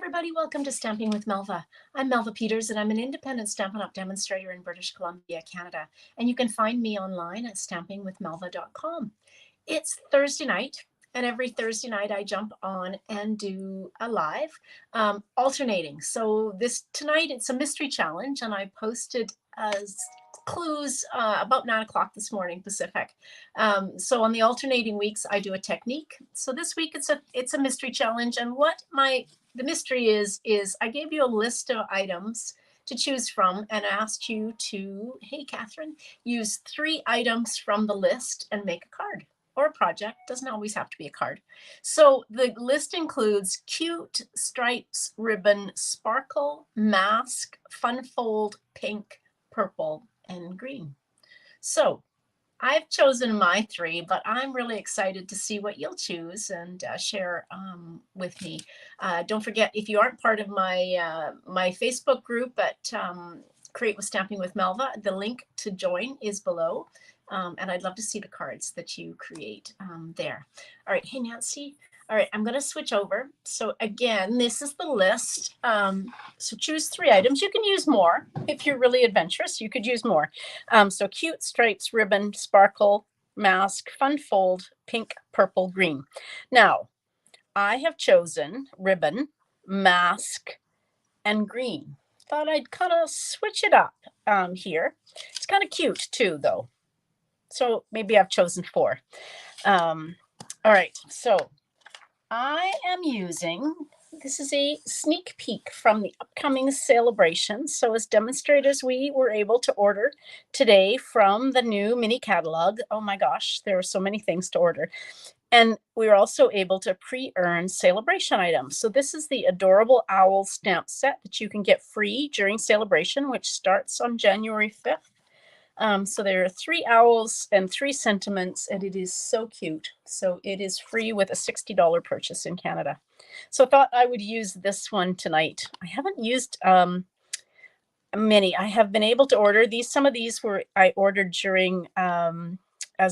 everybody, welcome to Stamping with Melva. I'm Melva Peters and I'm an independent Stampin' Up! Demonstrator in British Columbia, Canada. And you can find me online at stampingwithmelva.com. It's Thursday night, and every Thursday night I jump on and do a live, alternating. So tonight it's a mystery challenge, and I posted clues about 9 o'clock this morning Pacific. So on the alternating weeks I do a technique. So this week it's a mystery challenge, and what the mystery is I gave you a list of items to choose from and asked you to, hey Catherine, use 3 items from the list and make a card or a project. Doesn't always have to be a card. So the list includes cute stripes, ribbon, sparkle, mask, fun fold, pink, purple, and green. So I've chosen my 3, but I'm really excited to see what you'll choose and share with me. Don't forget, if you aren't part of my Facebook group at Create with Stamping with Melva, the link to join is below. And I'd love to see the cards that you create there. All right. Hey, Nancy. All right. I'm going to switch over. So again, this is the list. So choose 3 items. You can use more. If you're really adventurous, you could use more. So cute stripes, ribbon, sparkle, mask, fun fold, pink, purple, green. Now, I have chosen ribbon, mask, and green. Thought I'd kind of switch it up here. It's kind of cute too, though. So maybe I've chosen 4. All right, so I am using, this is a sneak peek from the upcoming Sale-a-Bration. So as demonstrators, we were able to order today from the new mini catalog. Oh my gosh, there are so many things to order. And we were also able to pre-earn Sale-a-Bration items. So this is the Adorable Owl stamp set that you can get free during Sale-a-Bration, which starts on January 5th. So there are 3 owls and 3 sentiments, and it is so cute. So it is free with a $60 purchase in Canada. So I thought I would use this one tonight. I haven't used many. I have been able to order these. Some of these I ordered during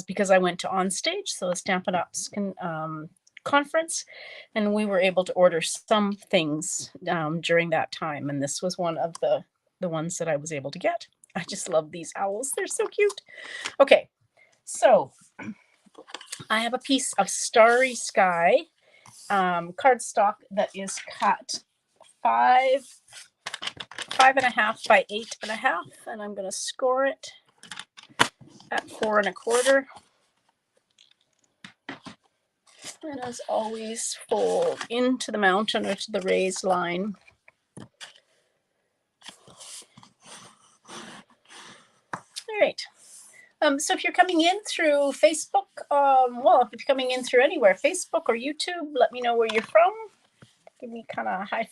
because I went to Onstage, so the Stampin' Up's conference, and we were able to order some things during that time. And this was one of the ones that I was able to get. I just love these owls. They're so cute. Okay, so I have a piece of Starry Sky cardstock that is cut 5.5 by 8.5, and I'm going to score it at 4 1/4. And as always, fold into the mountain or to the raised line. All right. So if you're coming in through Facebook, well, if you're coming in through anywhere, Facebook or YouTube, let me know where you're from. Give me kind of a high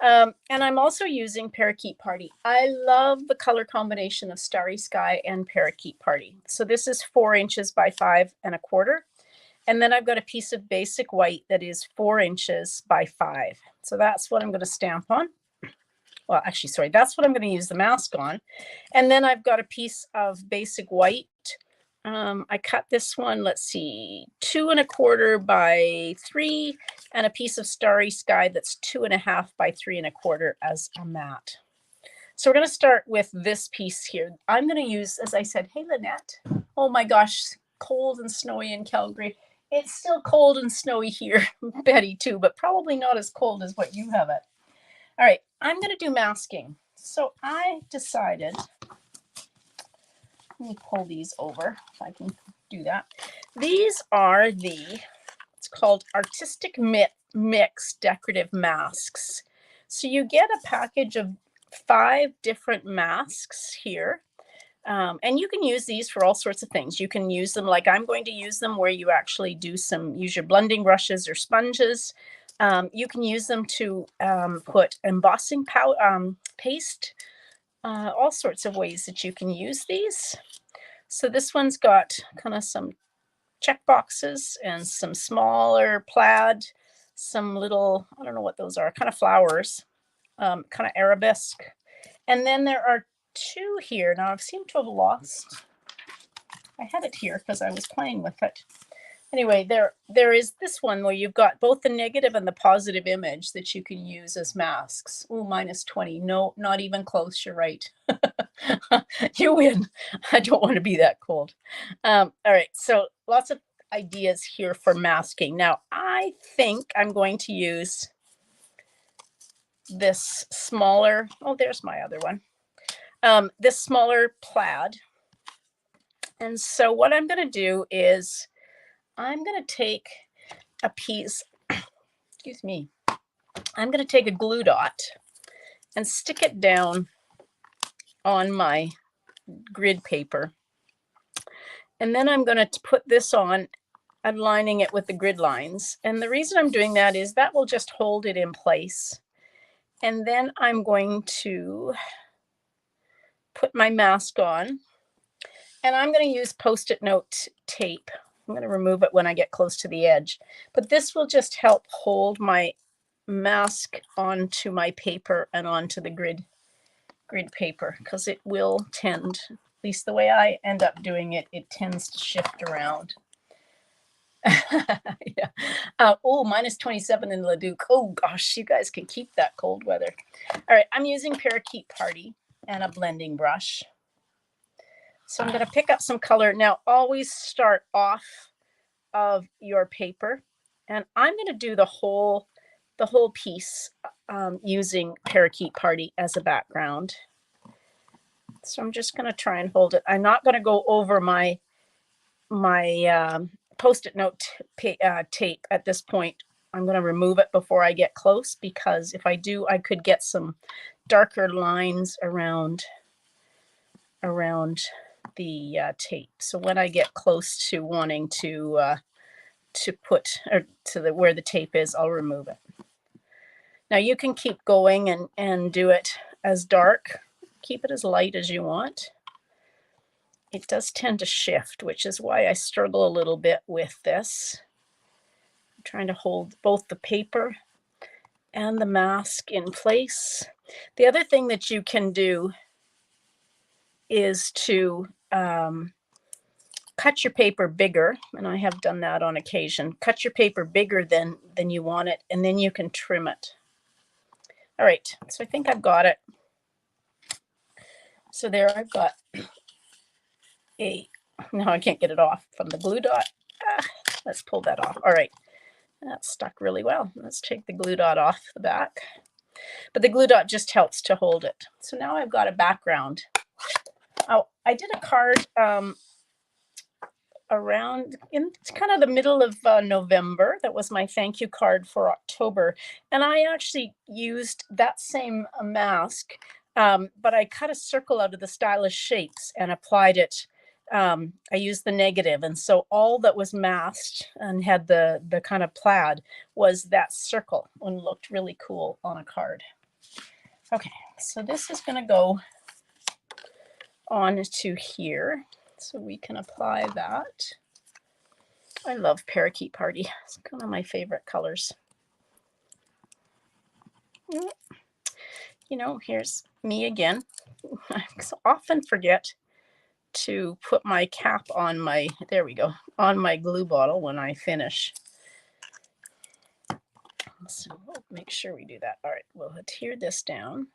5. And I'm also using Parakeet Party. I love the color combination of Starry Sky and Parakeet Party. So this is 4 inches by 5 1/4. And then I've got a piece of basic white that is 4 inches by 5. So that's what I'm going to stamp on. Well, actually, sorry, that's what I'm going to use the mask on. And then I've got a piece of basic white. I cut this one, let's see, 2 1/4 by 3, and a piece of Starry Sky that's 2.5 by 3 1/4 as a mat. So we're going to start with this piece here. I'm going to use, as I said, hey, Lynette. Oh my gosh, cold and snowy in Calgary. It's still cold and snowy here, Betty, too, but probably not as cold as what you have it. All right, I'm going to do masking. So I decided, let me pull these over if I can do that. These are it's called Artistic Mix Decorative Masks. So you get a package of 5 different masks here. And you can use these for all sorts of things. You can use them like I'm going to use them, where you actually use your blending brushes or sponges. You can use them to put embossing paste, all sorts of ways that you can use these. So this one's got kind of some check boxes and some smaller plaid, some little, I don't know what those are, kind of flowers, kind of arabesque. And then there are 2 here. Now I seem to have lost, I had it here because I was playing with it. Anyway, there is this one where you've got both the negative and the positive image that you can use as masks. Oh, -20. No, not even close. You're right. You win. I don't want to be that cold. All right, so lots of ideas here for masking. Now, I think I'm going to use this smaller, oh, there's my other one. This smaller plaid. And so what I'm going to do is I'm going to take a piece, excuse me, I'm going to take a glue dot and stick it down on my grid paper. And then I'm going to put this on, aligning it with the grid lines. And the reason I'm doing that is that will just hold it in place. And then I'm going to put my mask on, and I'm going to use Post-it note tape. I'm going to remove it when I get close to the edge, but this will just help hold my mask onto my paper and onto the grid paper, because it will tend, at least the way I end up doing it, it tends to shift around. Yeah. Oh, -27 in Leduc. Oh gosh, you guys can keep that cold weather. All right, I'm using Parakeet Party and a blending brush. So I'm going to pick up some color. Now, always start off of your paper, and I'm going to do the whole piece using Parakeet Party as a background. So I'm just going to try and hold it. I'm not going to go over my Post-it note tape at this point. I'm going to remove it before I get close, because if I do, I could get some darker lines around the tape. So when I get close to wanting to put, or to the where the tape is, I'll remove it. Now you can keep going and do it as dark, keep it as light as you want. It does tend to shift, which is why I struggle a little bit with this. I'm trying to hold both the paper and the mask in place. The other thing that you can do is to cut your paper bigger, and I have done that on occasion. Cut your paper bigger than you want it, and then you can trim it. All right, so I think I've got it. So there I've got now I can't get it off from the glue dot. Let's pull that off. All right, that's stuck really well. Let's take the glue dot off the back. But the glue dot just helps to hold it. So now I've got a background. Oh, I did a card around in kind of the middle of November. That was my thank you card for October. And I actually used that same mask, but I cut a circle out of the Stylish Shapes and applied it. I used the negative. And so all that was masked and had the kind of plaid was that circle, and looked really cool on a card. Okay, so this is going to go on to here. So we can apply that. I love Parakeet Party. It's one of my favorite colors. You know, here's me again. I so often forget to put my cap on my, there we go, on my glue bottle when I finish. So we'll make sure we do that. All right, we'll adhere this down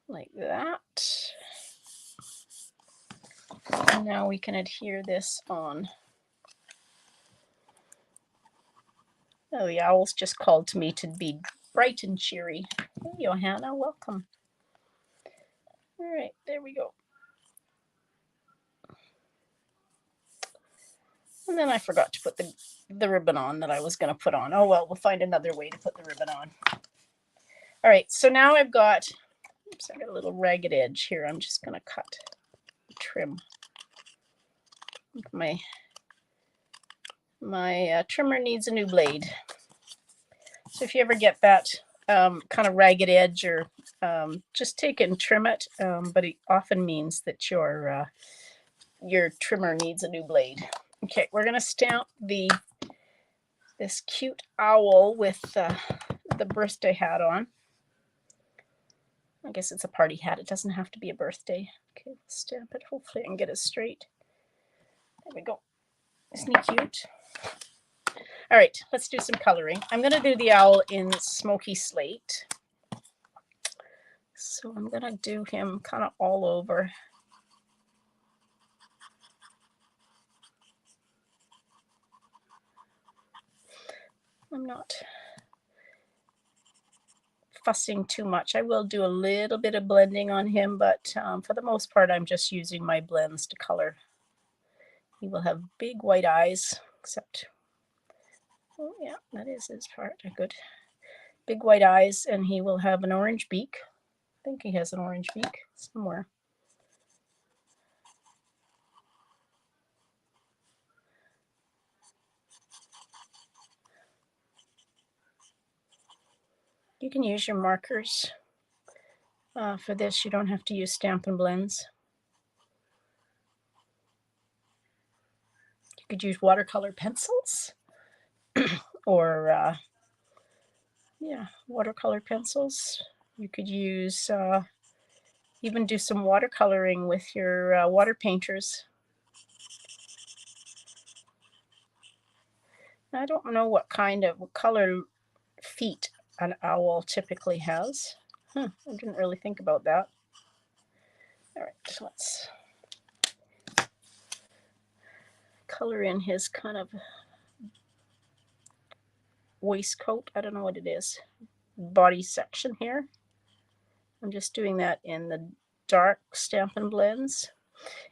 like that. And now we can adhere this on. Oh, the owls just called to me to be bright and cheery. Hey, Johanna, welcome. All right, there we go. And then I forgot to put the ribbon on that I was going to put on. Oh, well, we'll find another way to put the ribbon on. All right, so now I've got, oops, I got a little ragged edge here. I'm just going to cut, trim. My trimmer needs a new blade. So if you ever get that kind of ragged edge, or just take it and trim it, but it often means that your trimmer needs a new blade. Okay, we're going to stamp this cute owl with the birthday hat on. I guess it's a party hat. It doesn't have to be a birthday. Okay, stamp it. Hopefully I can get it straight. There we go. Isn't he cute? All right, let's do some coloring. I'm going to do the owl in Smoky Slate. So I'm going to do him kind of all over. I'm not fussing too much. I will do a little bit of blending on him, but for the most part, I'm just using my blends to color. He will have big white eyes, except, oh yeah, that is his part. Good. Big white eyes, and he will have an orange beak. I think he has an orange beak somewhere. You can use your markers for this. You don't have to use Stampin' Blends. You could use watercolor pencils or yeah, watercolor pencils. You could use even do some watercoloring with your water painters. I don't know what kind of color feet an owl typically has. I didn't really think about that. All right, so let's color in his kind of waistcoat. I don't know what it is. Body section here. I'm just doing that in the dark Stampin' Blends.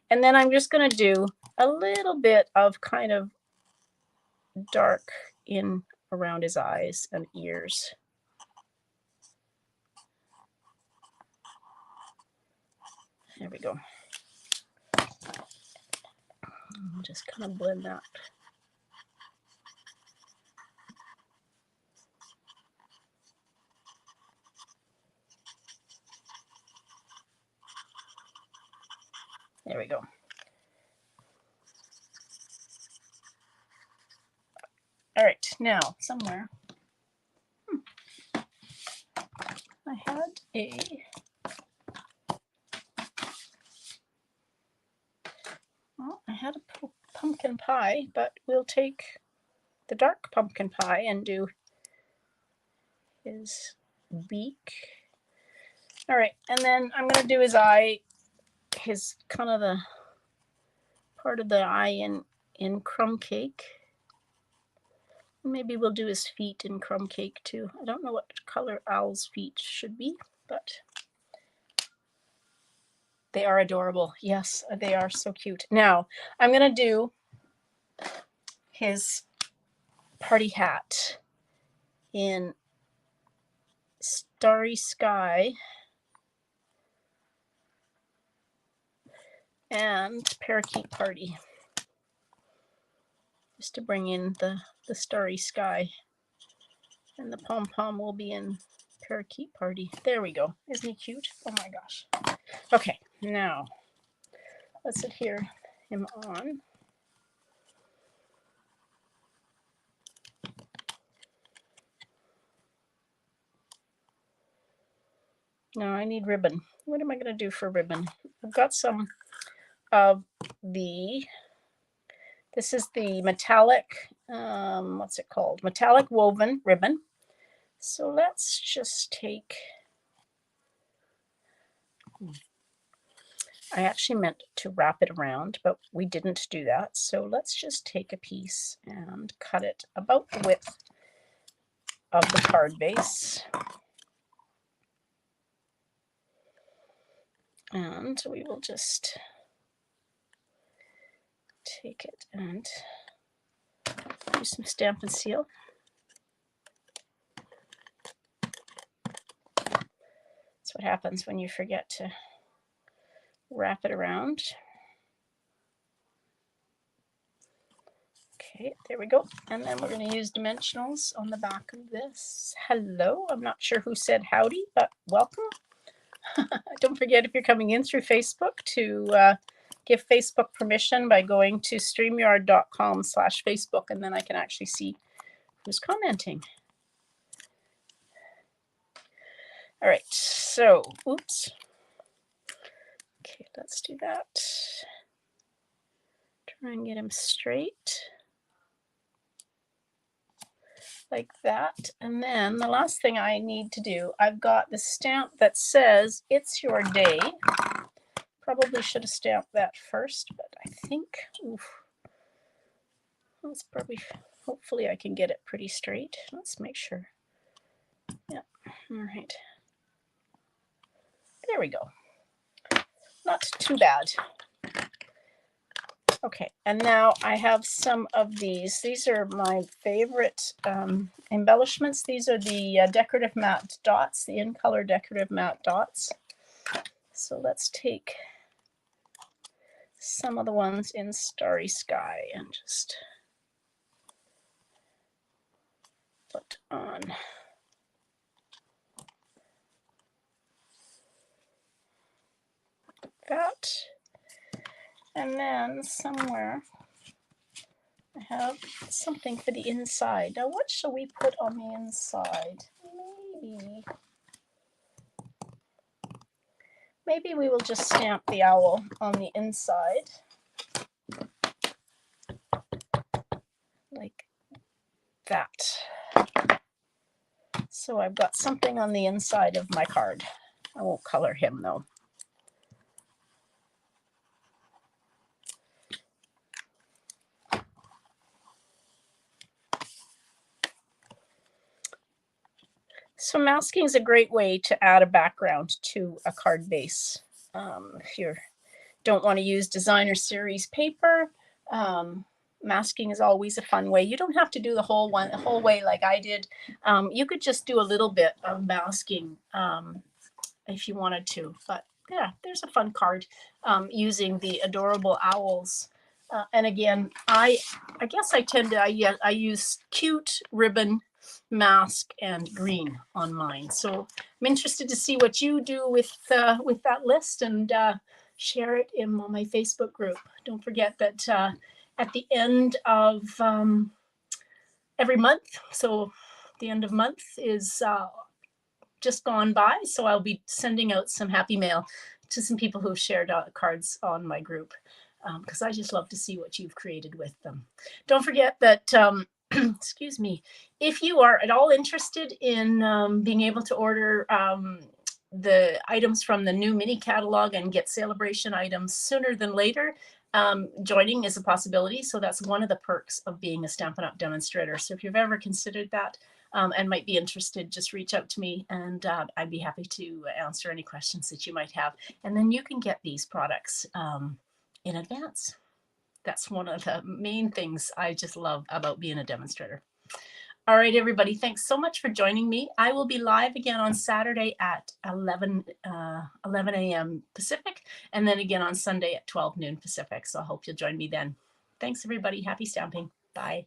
And then I'm just going to do a little bit of kind of dark in around his eyes and ears. There we go. I'll just kind of blend that. There we go. All right, now somewhere I had a pumpkin pie, but we'll take the dark pumpkin pie and do his beak. All right, and then I'm going to do his eye, his kind of the part of the eye in crumb cake. Maybe we'll do his feet in crumb cake too. I don't know what color owl's feet should be, but they are adorable. Yes, they are so cute. Now, I'm going to do his party hat in Starry Sky and Parakeet Party, just to bring in the Starry Sky. And the pom-pom will be in Parakeet Party. There we go. Isn't he cute? Oh my gosh. Okay, now let's adhere him on. Now I need ribbon. What am I going to do for ribbon? I've got some of the, this is the metallic, what's it called? Metallic woven ribbon. So let's just take, I actually meant to wrap it around, but we didn't do that. So let's just take a piece and cut it about the width of the card base. And we will just take it and do some Stampin' Seal. That's what happens when you forget to wrap it around. Okay, there we go. And then we're going to use dimensionals on the back of this. Hello, I'm not sure who said howdy, but welcome. Don't forget, if you're coming in through Facebook, to give Facebook permission by going to streamyard.com/Facebook, and then I can actually see who's commenting. All right, so, oops. Okay, let's do that. Try and get him straight. Like that. And then the last thing I need to do, I've got the stamp that says it's your day. Probably should have stamped that first, but I think, oof, that's probably, hopefully I can get it pretty straight. Let's make sure. Yeah, all right. There we go. Not too bad. Okay, and now I have some of these. These are my favorite embellishments. These are the decorative matte dots, the in color decorative matte dots. So let's take some of the ones in Starry Sky and just put on. That. And then somewhere I have something for the inside. Now what shall we put on the inside? Maybe we will just stamp the owl on the inside. Like that. So I've got something on the inside of my card. I won't color him though. So masking is a great way to add a background to a card base. If you don't want to use designer series paper, masking is always a fun way. You don't have to do the whole way like I did. You could just do a little bit of masking if you wanted to. But yeah, there's a fun card using the adorable owls. And again, I guess I tend to I use cute ribbon, mask, and green on mine. So I'm interested to see what you do with that list, and share it in my Facebook group. Don't forget that at the end of every month, so the end of month is just gone by, so I'll be sending out some happy mail to some people who've shared cards on my group, because I just love to see what you've created with them. Don't forget that excuse me, if you are at all interested in being able to order the items from the new mini catalog and get Sale-a-Bration items sooner than later, joining is a possibility. So that's one of the perks of being a Stampin' Up! Demonstrator. So if you've ever considered that and might be interested, just reach out to me, and I'd be happy to answer any questions that you might have. And then you can get these products in advance. That's one of the main things I just love about being a demonstrator. All right, everybody, thanks so much for joining me. I will be live again on Saturday at 11 a.m. Pacific, and then again on Sunday at 12 noon Pacific. So I hope you'll join me then. Thanks, everybody. Happy stamping. Bye.